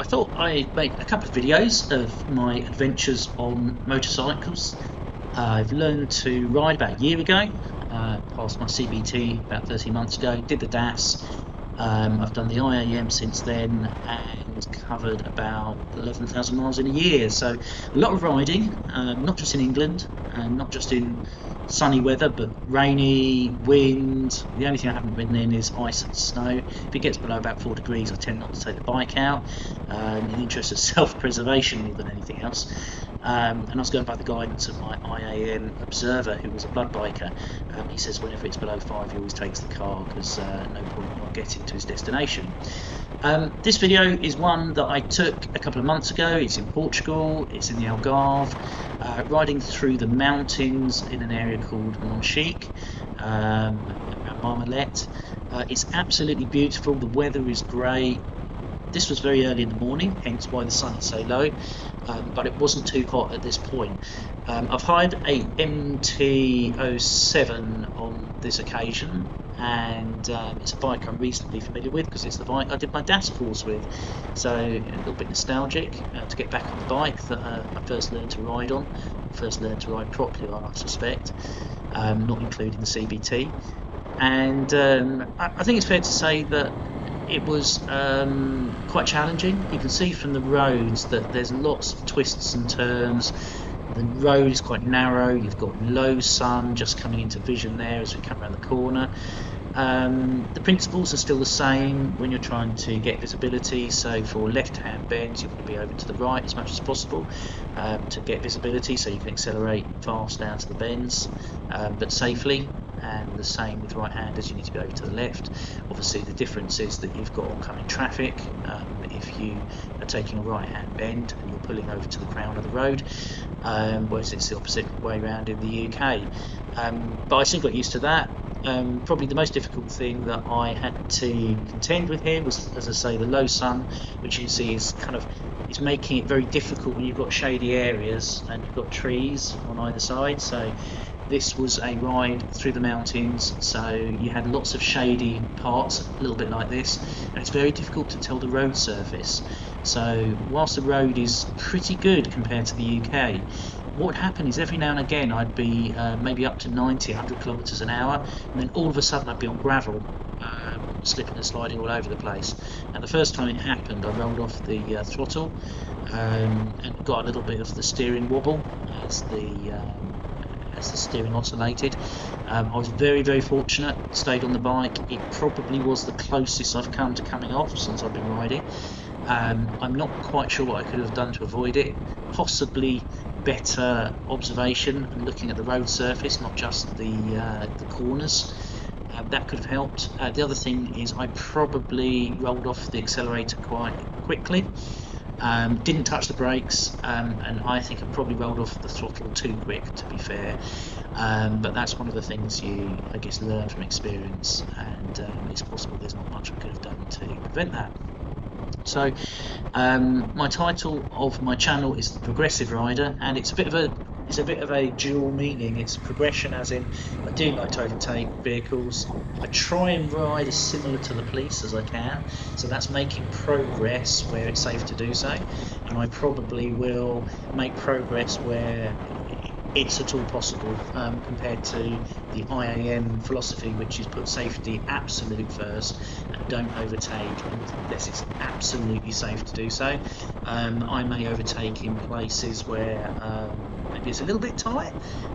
I thought I'd make a couple of videos of my adventures on motorcycles. I've learned to ride about a year ago, passed my CBT about 13 months ago, did the DAS. I've done the IAM since then and covered about 11,000 miles in a year. So a lot of riding, not just in England and not just in sunny weather, but rainy, wind. The only thing I haven't ridden in is ice and snow. If it gets below about 4 degrees, I tend not to take the bike out in the interest of self-preservation more than anything else. And I was going by the guidance of my IAM observer, who was a blood biker. He says whenever it's below 5, he always takes the car because no point not getting to his destination. This video is one that I took a couple of months ago. It's in Portugal, it's in the Algarve, riding through the mountains in an area called Monchique, around Marmaret. It's absolutely beautiful, the weather is great. This was very early in the morning, hence why the sun is so low, but it wasn't too hot at this point. I've hired a MT-07 on this occasion, and it's a bike I'm reasonably familiar with because it's the bike I did my DAS course with. So a little bit nostalgic to get back on the bike that I first learned to ride on, first learned to ride properly on, I suspect, not including the CBT. And I think it's fair to say that it was quite challenging. You can see from the roads that there's lots of twists and turns. The road is quite narrow. You've got low sun just coming into vision there as we come around the corner. The principles are still the same when you're trying to get visibility. So for left-hand bends, you want to be over to the right as much as possible to get visibility, so you can accelerate fast down to the bends, but safely. And the same with right-handers, you need to be over to the left. Obviously the difference is that you've got oncoming traffic if you are taking a right-hand bend and you're pulling over to the crown of the road, whereas it's the opposite way around in the UK. But I soon got used to that. Probably the most difficult thing that I had to contend with here was, as I say, the low sun, which you see is it's making it very difficult when you've got shady areas and you've got trees on either side. So this was a ride through the mountains, so you had lots of shady parts, a little bit like this, and it's very difficult to tell the road surface. So whilst the road is pretty good compared to the UK, what would happen is every now and again I'd be maybe up to 90, 100 kilometers an hour, and then all of a sudden I'd be on gravel, slipping and sliding all over the place. And the first time it happened, I rolled off the throttle and got a little bit of the steering wobble as the steering oscillated. I was very, very fortunate, stayed on the bike. It probably was the closest I've come to coming off since I've been riding. I'm not quite sure what I could have done to avoid it. Possibly better observation and looking at the road surface, not just the corners. That could have helped. The other thing is I probably rolled off the accelerator quite quickly. Didn't touch the brakes, and I think I probably rolled off the throttle too quick, to be fair. But that's one of the things you, I guess, learn from experience, and it's possible there's not much I could have done to prevent that. So my title of my channel is The Progressive Rider, and it's a bit of a dual meaning. It's progression as in I do like to overtake vehicles. I try and ride as similar to the police as I can, so that's making progress where it's safe to do so, and I probably will make progress where it's at all possible, compared to the IAM philosophy, which is put safety absolute first and don't overtake unless it's absolutely safe to do so. I may overtake in places where maybe it's a little bit tight.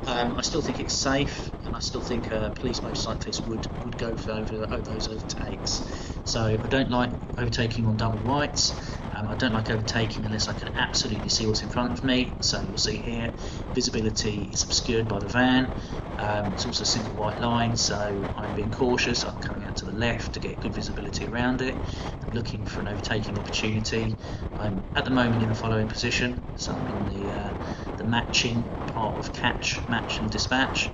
I still think it's safe, and I still think a police motorcyclist would go for those overtakes. So I don't like overtaking on double whites. I don't like overtaking unless I can absolutely see what's in front of me. So you'll see here, visibility is obscured by the van. It's also a single white line, so I'm being cautious. I'm coming out to the left to get good visibility around it. I'm looking for an overtaking opportunity. I'm at the moment in the following position, so I'm in the matching part of catch, match and dispatch.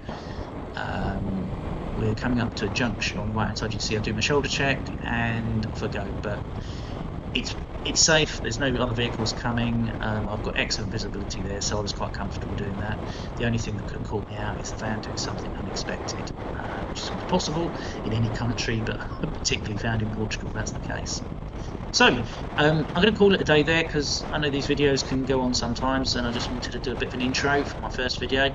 We're coming up to a junction on the right hand side. You can see I do my shoulder check and off I go, but it's safe. There's no other vehicles coming. I've got excellent visibility there, so I was quite comfortable doing that. The only thing that could have caught me out is the van doing something unexpected, which is possible in any country, but particularly found in Portugal that's the case. So I'm going to call it a day there, because I know these videos can go on sometimes, and I just wanted to do a bit of an intro for my first video.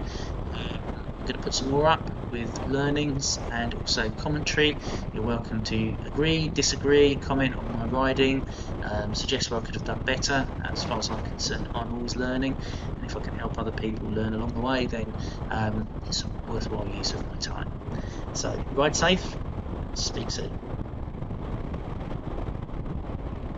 I'm going to put some more up with learnings and also commentary. You're welcome to agree, disagree, comment on my riding, suggest where I could have done better. As far as I'm concerned, I'm always learning, and if I can help other people learn along the way, then it's a worthwhile use of my time. So ride safe, speak soon.